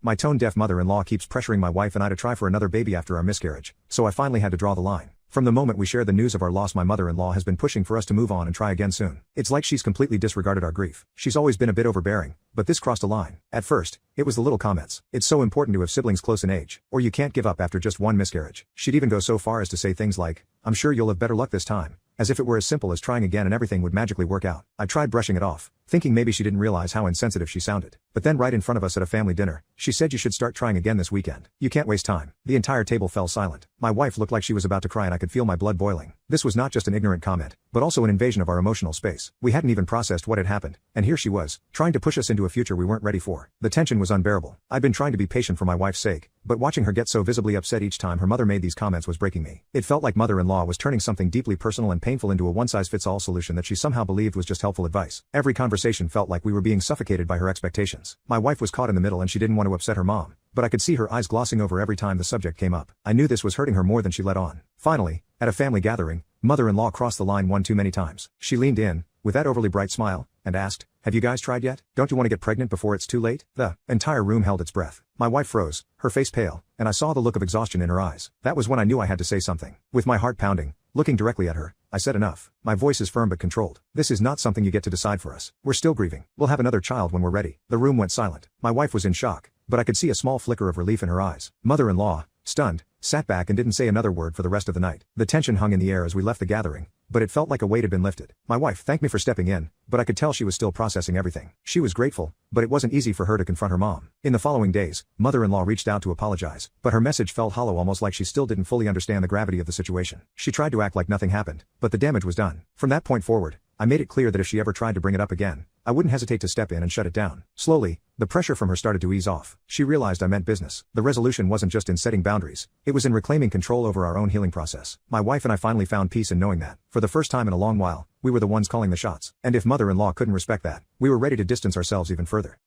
My tone-deaf mother-in-law keeps pressuring my wife and I to try for another baby after our miscarriage, so I finally had to draw the line. From the moment we shared the news of our loss, my mother-in-law has been pushing for us to move on and try again soon. It's like she's completely disregarded our grief. She's always been a bit overbearing, but this crossed a line. At first, it was the little comments. It's so important to have siblings close in age, or you can't give up after just one miscarriage. She'd even go so far as to say things like, "I'm sure you'll have better luck this time," as if it were as simple as trying again and everything would magically work out. I tried brushing it off, thinking maybe she didn't realize how insensitive she sounded. But then right in front of us at a family dinner, she said you should start trying again this weekend. You can't waste time. The entire table fell silent. My wife looked like she was about to cry and I could feel my blood boiling. This was not just an ignorant comment, but also an invasion of our emotional space. We hadn't even processed what had happened, and here she was, trying to push us into a future we weren't ready for. The tension was unbearable. I'd been trying to be patient for my wife's sake, but watching her get so visibly upset each time her mother made these comments was breaking me. It felt like mother-in-law was turning something deeply personal and painful into a one-size-fits-all solution that she somehow believed was just helpful advice. Every conversation felt like we were being suffocated by her expectations. My wife was caught in the middle and she didn't want to upset her mom, but I could see her eyes glossing over every time the subject came up. I knew this was hurting her more than she let on. Finally, at a family gathering, mother-in-law crossed the line one too many times. She leaned in, with that overly bright smile, and asked, "Have you guys tried yet? Don't you want to get pregnant before it's too late?" The entire room held its breath. My wife froze, her face pale, and I saw the look of exhaustion in her eyes. That was when I knew I had to say something. With my heart pounding, looking directly at her, I said enough. My voice is firm but controlled. "This is not something you get to decide for us. We're still grieving. We'll have another child when we're ready." The room went silent. My wife was in shock, but I could see a small flicker of relief in her eyes. Mother-in-law, stunned, sat back and didn't say another word for the rest of the night. The tension hung in the air as we left the gathering, but it felt like a weight had been lifted. My wife thanked me for stepping in, but I could tell she was still processing everything. She was grateful, but it wasn't easy for her to confront her mom. In the following days, mother-in-law reached out to apologize, but her message felt hollow, almost like she still didn't fully understand the gravity of the situation. She tried to act like nothing happened, but the damage was done. From that point forward, I made it clear that if she ever tried to bring it up again, I wouldn't hesitate to step in and shut it down. Slowly, the pressure from her started to ease off. She realized I meant business. The resolution wasn't just in setting boundaries, it was in reclaiming control over our own healing process. My wife and I finally found peace in knowing that, for the first time in a long while, we were the ones calling the shots. And if mother-in-law couldn't respect that, we were ready to distance ourselves even further.